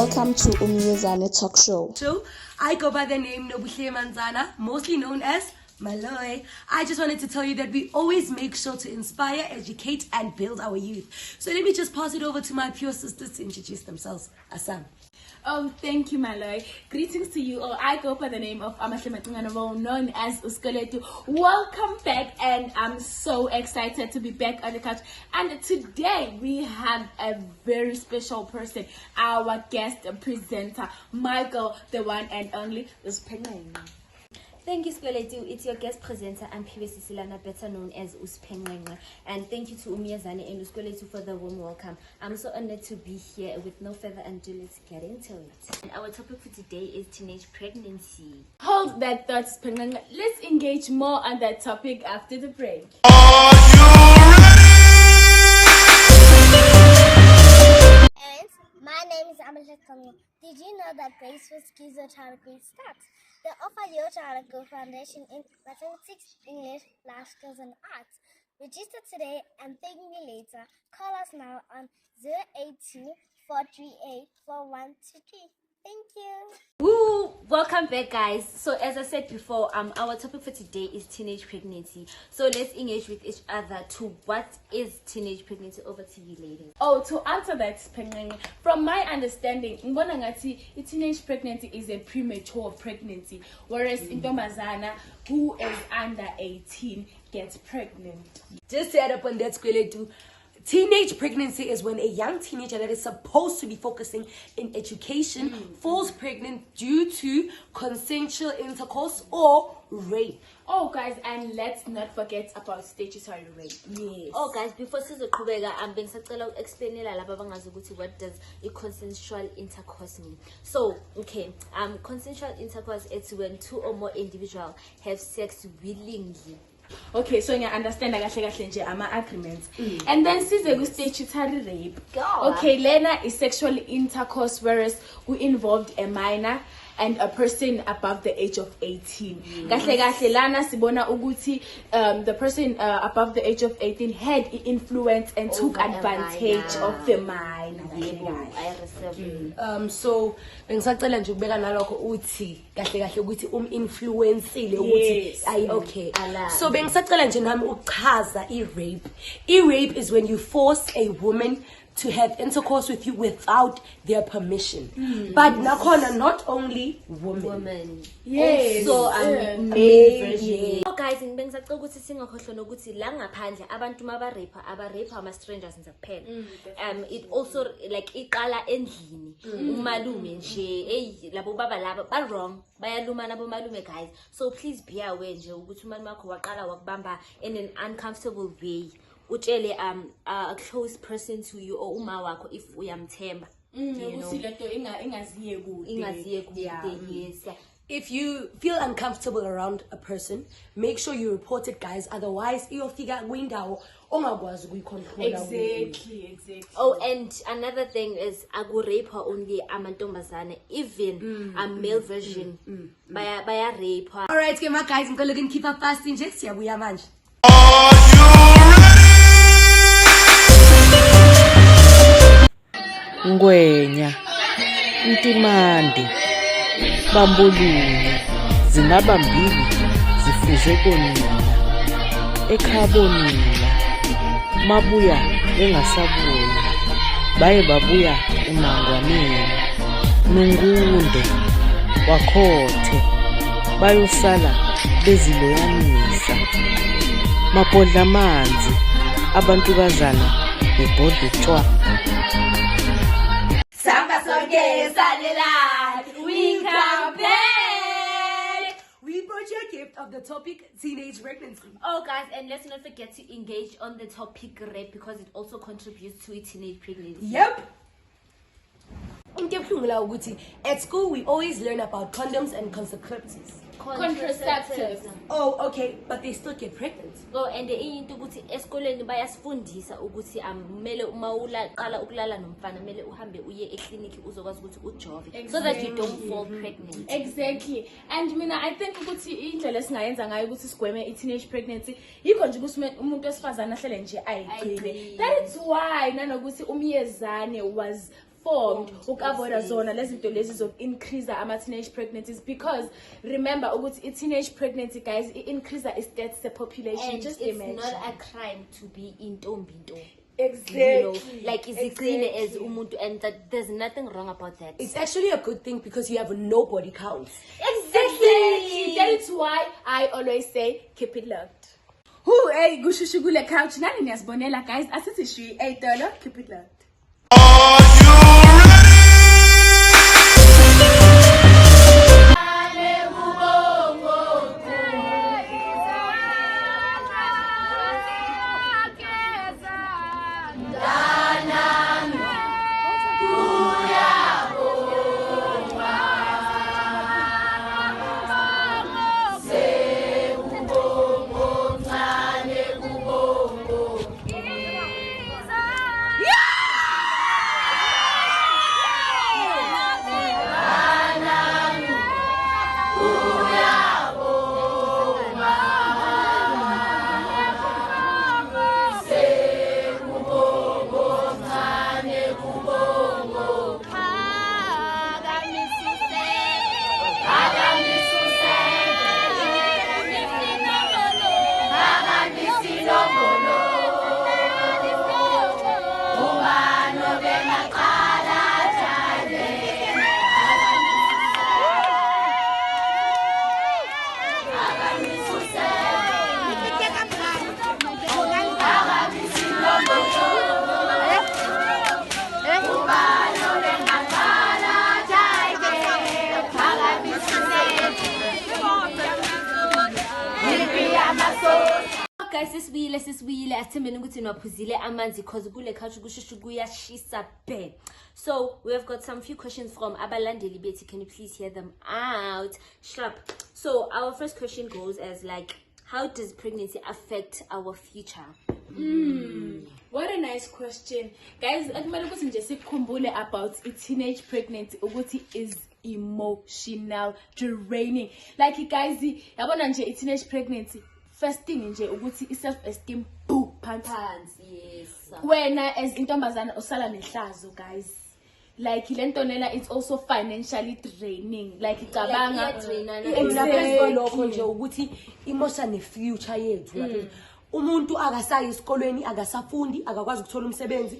Welcome to Umyezane Talk Show. So, I go by the name Nobuhle Manzana, mostly known as Maloy. I just wanted to tell you that we always make sure to inspire, educate, and build our youth. So let me just pass it over to my pure sisters to introduce themselves. Asam. Oh, thank you, Maloy. Greetings to you all. I go by the name of Amahle Matunganovo, known as Uskoletu. Welcome back, and I'm so excited to be back on the couch. And today we have a very special person, our guest presenter, Michael, the one and only Uspengeng. Thank you, Skoletu. It's your guest presenter, I'm Pibesi Silana, better known as Uspengeng. And thank you to Umyezane and Uskoletu for the warm welcome. I'm so honored to be here. With no further ado, let's get into it. And our topic for today is teenage pregnancy. Hold that thought, Uspengeng. Let's engage more on that topic after the break. And my name is Amahle Tongo. Did you know that Graceful gives your child a great start? They offer your child a good foundation in mathematics, English, life skills, and arts. Register today and thank me later. Call us now on 082 438 4123. Thank you. Woo! Welcome back, guys. So as I said before, our topic for today is teenage pregnancy. So let's engage with each other to what is teenage pregnancy. Over to you, ladies. Oh, to answer that, Spengeng, from my understanding, teenage pregnancy is a premature pregnancy, whereas intombazana who is under 18 gets pregnant. Just to add up on that, Skoletu, teenage pregnancy is when a young teenager that is supposed to be focusing in education falls pregnant due to consensual intercourse or rape. Oh, guys, and let's not forget about statutory rape. Yes. Oh, guys, before Sizokubega, I'm being to explain what does a consensual intercourse mean. So, okay, consensual intercourse is when two or more individuals have sex willingly. Okay, so you understand agreements. And then size statutory rape. Okay, Lena is sexual intercourse, whereas who involved a minor and a person above the age of 18. Lana sibona uguti the person above the age of 18 had influence and took advantage of the minor. So bengisacela nje ukubeka nalokho uthi kahle kahle ukuthi influenceile ukuthi ay okay. So bengisacela nje nami uchaza i-rape. I-rape is when you force a woman to have intercourse with you without their permission. But nakhona not only women. Yes. So male version. Oh, guys, bengisacela ukuthi singakhohlwa nokuthi la ngaphandle abantu aba-rape ama strangers nje kuphela. It also like iqala endlini. Umalume nje labo baba laba ba wrong. Bayalumana bomalume, guys. So please be aware nje ukuthi umalume wakho waqala wakubamba in an uncomfortable way. Utshele a close person to you or uma wakho if uyamthemba. Yes. If you feel uncomfortable around a person, make sure you report it, guys. Otherwise, iyofika kwindawo ongakwazi ukuyicontrol. Exactly. Oh, and another thing is rape only amantombazane, even a male version baya rape. All right, my guys, I'm gonna keep up fasting. Just siyabuya manje. Ngwenya, Ntimandi, Bambulunye, zinabambili, zifuze konina, ekhabonila, mabuya engasabuya, baye babuya emangwaneni, nungunde, wakhothe, bayosala beziloyanisa, mabhodla amanzi, abantukazana bebhodla utshwa. We come back. We brought you a gift of the topic teenage pregnancy. Oh, guys, and let's not forget to engage on the topic rape because it also contributes to a teenage pregnancy. Yep. At school, we always learn about condoms and contraceptives. Contraceptives. Oh, okay, but they still get pregnant. Oh, and the into ukuthi esikoleni bayasifundisa ukuthi mele uma uqala ukulala nomfana mele uhambe uye eklinikhi uzokwazi ukuthi ujove so that you don't fall pregnant. Exactly. And I think ukuthi indlela esingayenza ngayo ukuthi sigweme teenage pregnancy yikho nje ukuthi umuntu wesifazana ahlele nje ayigcine. That is why nanokuthi Umyezane was formed ukavoida zona lezinto lezi zoku-increase ama-teenage pregnancies, because remember ukuthi i-teenage pregnancy, guys, i-increase i-stats population. And just it's imagine. not a crime to be intombinto. Exactly. You know, like izigcine as umuntu, and that there's nothing wrong about that. It's actually a good thing because you have no body count. Exactly. That is why I always say keep it locked. Hey, gushushu kule couch nani niyasibonela, guys, asithi shi $8, keep it locked. Guys, sisibuyile asithembeni ukuthi niwaphuzile amanzi because kule couch kushushu kuyashisa be. So we have got some few questions from abalandeli bethu. Can you please hear them out? Shrap. So our first question goes as like, how does pregnancy affect our future? What a nice question, guys. Akumele ukuthi nje sikhumbule about teenage pregnancy ukuthi is emotional draining. Like guys, yabona nje teenage pregnancy, first thing nje ukuthi self esteem phansi. Yes. Wena as intombazana usala nehlazo, guys. Like lento lela, it's also financially draining. Like icabanga Lokho nje ukuthi imosha nefuture yethu. Umuntu akasayi esikolweni, akasafundi, akakwazi ukuthola umsebenzi,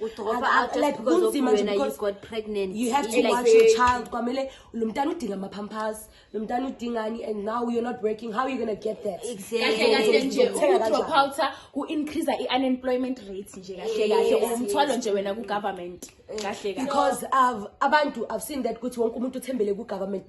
like because you got pregnant, you have to watch your child. Kwamele lo mntana udinga ama-pampers, lo mntana udingani, and now you're not working. How are you going to get that? Kahle nje drop out ku increase unemployment rates nje kahle umthwalo nje wena ku government kahle. Because I've seen that ukuthi wonke umuntu uthembele ku government.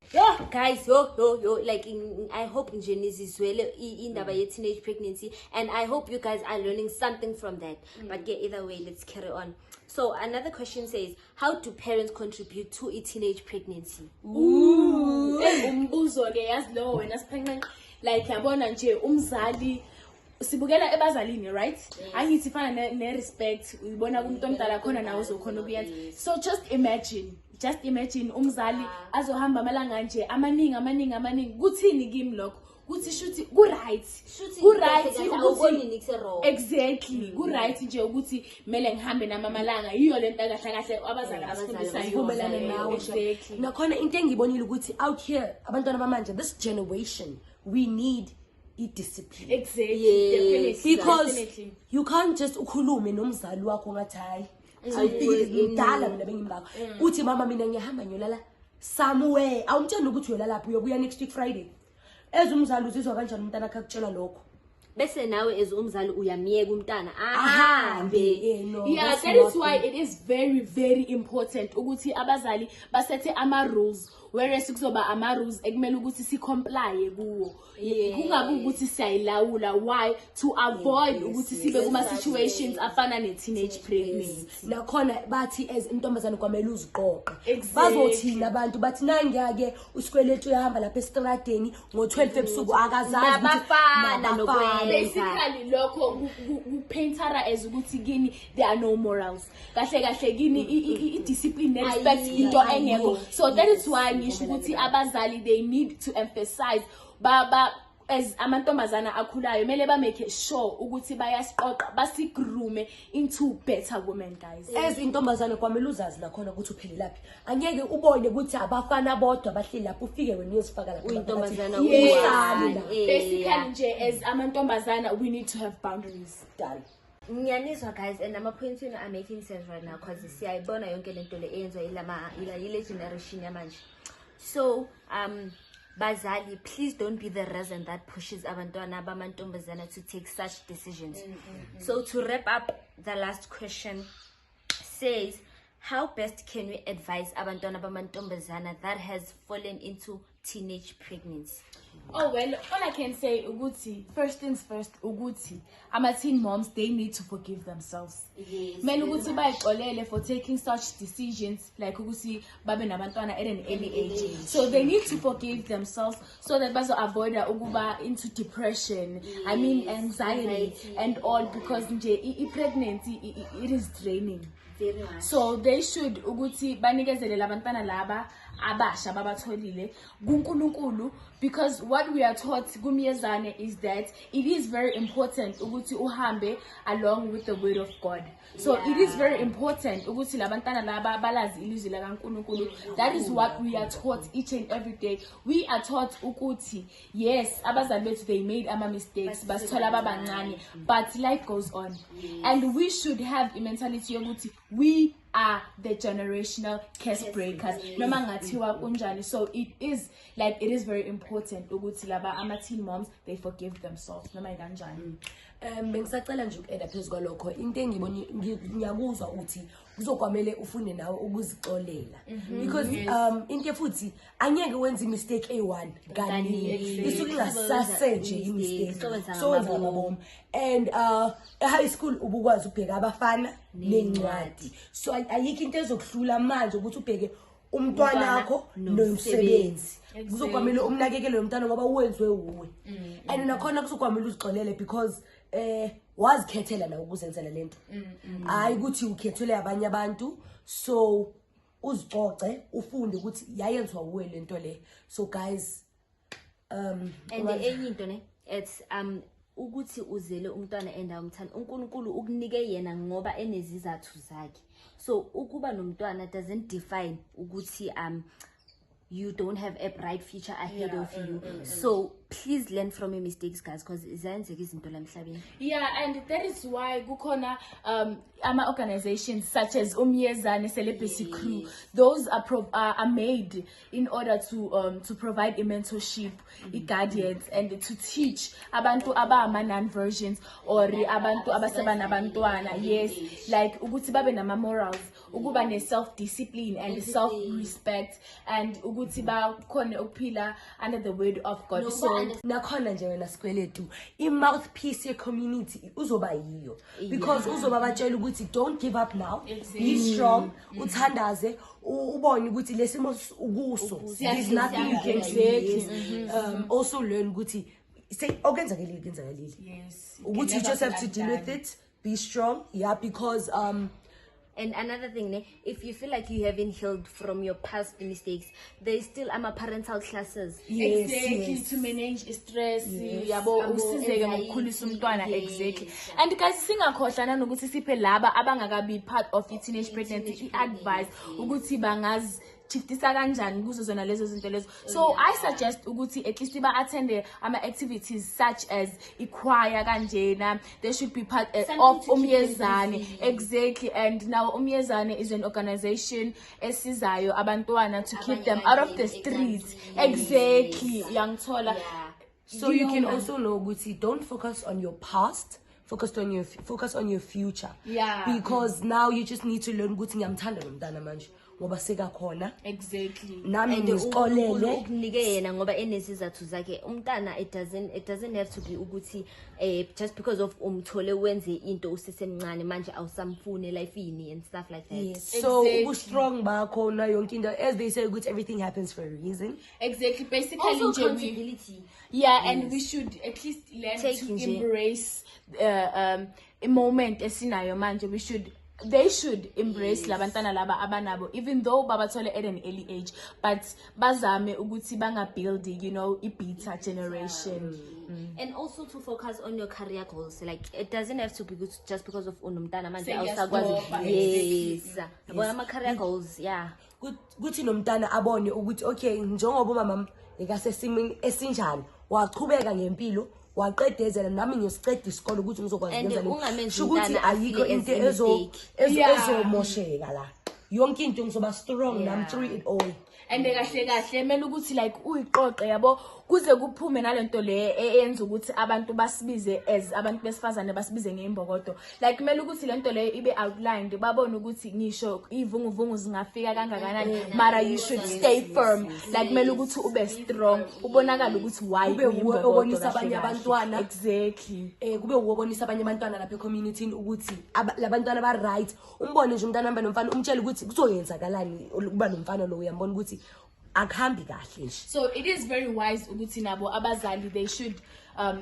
Guys, yo, like I hope nje nizizwele indaba ye teenage pregnancy, and I hope you guys are learning something from that. But yeah, either way, let's carry on. So another question says, how do parents contribute to a teenage pregnancy? Umbuzo ke yazi lo wena siphenqe, like yabona nje umzali sibukela ebazalini, right? Angithi fana ne respect uyibona kumuntu omdala khona nawe uzokhona ukuyenza. So just imagine umzali azohamba amalanga nje amaningi kuthini kimi lokho? Kuthi shuthi ku right exactly ku right nje ukuthi mele ngihambe namamalanga, yiyo lento kahle abazali abafundisa Vumelana nawe. exactly. Nakhona into engibonile ukuthi out here abantwana bamanje, this generation, we need discipline. Exactly. Because Definitely. you can't just ukhulume nomzali wakho ngathi hayi ngidala mina bengimbaka uthi mama mina ngiyahamba ngiyolala somewhere, awumtshela ukuthi uyolala lapho, uyobuya next week Friday. Ezumzali uzizwa kanjani umntana akhe akutshela lokho? Bese nawe as umzali uyamiyeka umntana ahambe. Yeah, that is why it is very, very important ukuthi abazali basethe ama-rules, whereas kuzoba ama-rules ekumele ukuthi si-comply kuwo. Kungabi ukuthi siyayilawula. Why? To avoid ukuthi sibe kuma-situations afana ne-teenage pregnancy. Nakhona bathi as intombazane kwamele uziqoqe. Exactly. Bazothina abantu bathi nangiya-ke usikweletu uyahamba lapha esitrateni ngo-12 ebusuku akazazi Nabafana basically lokho kupaintara as ukuthi kini there are no morals. Kahle kini i-discipline respect into engekho. So that is why ngisho ukuthi abazali they need to emphasize as amantombazana akhulayo mele ba make sure ukuthi bayasiqoqa basigrume into better women, guys. As intombazane kwamele uzazi nakhona ukuthi uphile laphi. Angeke ubone ukuthi abafana bodwa abahleli lapho ufike wena uyosifaka lapho. Uyintombazana Basically nje as amantombazana we need to have boundaries. Done. Ngiyaniswa guys, and ama-points are making sense right now because siyayibona yonke lento le eyenziwa yile generation yamanje. So bazali, please don't be the reason that pushes abantwana bamantombazana to take such decisions. So to wrap up, the last question says, how best can we advise abantwana bamantombazana that has fallen into teenage pregnancy? Oh well, all I can say, Uguti, first things first, Uguti, teen moms, they need to forgive themselves. Yes. Men Uguti ba for taking such decisions, like Uguti babe nabantwana at an early age. So they need to forgive themselves so that they avoid Uguba into depression. Yes. I mean anxiety and all, because pregnancy it is draining. Very much. So they should Uguti banikezele labantwana laba abasha babatholile kuNkulunkulu, because what we are taught kumyezane is that it is very important ukuthi uhambe along with the word of God. So it is very important ukuthi labantwana laba balazi ilizwi lakaNkulunkulu. That is what we are taught each and every day. We are taught ukuthi yes, abazali bethu they made mistakes basithola babancane, but life goes on. And we should have a mentality yokuthi we are the generational curse breakers. Noma ngathiwa kunjani. So it is very important ukuthi laba teen moms they forgive themselves noma kanjani. Bengisacela nje ukeda phezulu kwalokho into engibona ngiyakuzwa uthi kuzokwamele ufune nawe ukuzixolela, because into futhi angeke wenze mistake A1 kaningi isuke ngasase nje imistake so wenza amabomu. And high school ubukwazi ubheka abafana nencwadi, so ayikho into ezokuhlula manje ukuthi ubheke umntwana wakho nomsebenzi. Kuzokwamele umnakekele umntwana ngoba uwenziwe uwe, and nakhona kuzokwamele uzixolele because wazikhethela na ukuzenzela lento, hayi ukuthi ukhethele abanye abantu. So uzicoce ufunde ukuthi yayenziwa uwe lento le. So guys, and enye into ne, it's ukuthi uzele umntwana endawumthanda uNkulunkulu ukunike yena ngoba enezizathu zakhe. So ukuba nomntwana doesn't define ukuthi you don't have a bright future ahead of you. So please learn from your mistakes, guys, because ziyenzeka izinto la emhlabeni. Yeah, and that is why kukhona ama organizations such as Umyezane Celebrity Crew. Those are made in order to provide a mentorship, guidance, and to teach abantu abama non-versions or abantu abaseba nabantwana. Yes, like ukuthi babe nama morals, ukuba ne self-discipline and self-respect, and ukuthi bakhone ukuphila under the word of God. So nakhona nje wena sikweletu i-mouthpiece ye-community uzoba yiyo, because uzoba batshela ukuthi don't give up now, be strong, uthandaze, ubone ukuthi lesimo ukuso, there's nothing you can say. Also learn ukuthi say okwenzakalile, yes, ukuthi you just have to deal with it, be strong, because and another thing, if you feel like you haven't healed from your past mistakes, there is still parental classes. Exactly, to manage stress, yabo usizeke ngokukhulisa umntwana. Exactly. And guys, singakhohlana nokuthi siphe laba abangakabi part of teenage pregnancy advice ukuthi bangazi chiftisa kanjani kuzo zona lezo zinto lezo. So I suggest ukuthi at least attend activities such as choir kanjena. They should be part of Umyezane. Exactly. And now Umyezane is an organization esizayo abantwana to keep them out of the streets. Exactly. Young Tola. So you can also know ukuthi don't focus on your past, focus on your future. Yeah. Because now you just need to learn ukuthi ngiyamthanda lo mntana manje ngoba sekakhona. Exactly. Nami ngizixolele ukunike yena ngoba enesizathu zakhe umntana. It doesn't have to be ukuthi just because of umthole wenze into usesemncane manje awusamfune lifeini and stuff like that. Yes. So ubu strong bakho na yonke into, as they say ukuthi everything happens for a reason. Exactly. Basically also accountability. Yeah, and we should at least learn to embrace a moment esinayo manje. We should they should embrace labantwana laba abanabo, even though babathole at an early age, but bazame ukuthi build, a beta generation. And also to focus on your career goals. Like, it doesn't have to be just because of unomntana manje Say yes, awusakwazi. Yes. Yabona ama career goals, yeah. Kuthi nomntana abone ukuthi okay njengoba umama ekasesimini esinjani waqhubeka ngempilo waqedezela nami ngiyosiqeda isikole ukuthi ngizokwazi ukwenza ukuthi ayikho into ezomosheka la yonke into ngizoba strong nami through it all. And kahle mele ukuthi like uyiqoqe yabo kuze kuphume nalento le eyenza ukuthi abantu basibize as abantu besifazane basibize ngeimbokodo. Like mele ukuthi lento le ibe outlined babone ukuthi ngisho ivunguvungu zingafika kangakanani mara you should stay firm. Like mele ukuthi ube strong ubonakala ukuthi why ube ubonisa abanye abantwana exactly kube ubonisa abanye abantwana lapha community ukuthi labantwana ba right umbone nje umntana namba nomfana umtshela ukuthi kuzoyenzakalani ukuba nomfana lo uyambona ukuthi akuhambi kahle nje. So it is very wise ukuthi nabo abazali they should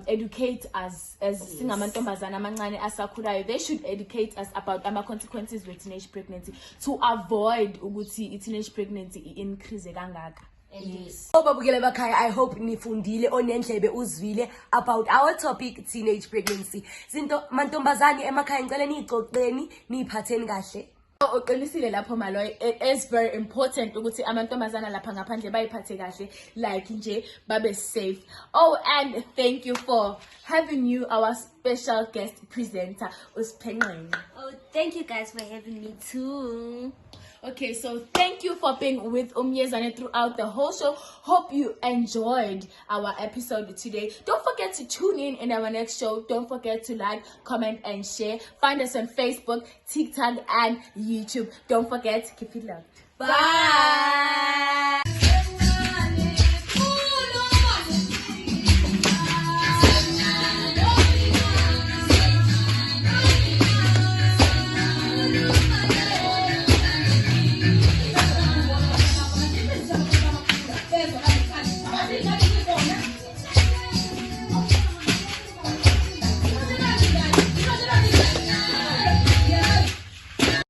educate us as singamantombazana amancane asakhulayo. They should educate us about ama consequences with teenage pregnancy to avoid ukuthi teenage pregnancy increase kangaka. Yes. Babukele bakhaya, I hope nifundile onendlebe uzwile about our topic teenage pregnancy. Zinto mantombazane emakhaya ngicela nixoxeni niphatheni kahle. Uqinisile lapho Maloyi, it is very important ukuthi amantombazana lapha ngaphandle bayiphathe kahle like nje babe safe. Oh, and thank you for having you our special guest presenter uSiphenqeni. Oh, thank you guys for having me too. Okay, so thank you for being with Umyezane throughout the whole show. Hope you enjoyed our episode today. Don't forget to tune in our next show. Don't forget to like, comment, and share. Find us on Facebook, TikTok, and YouTube. Don't forget, keep it loved. Bye. Bye.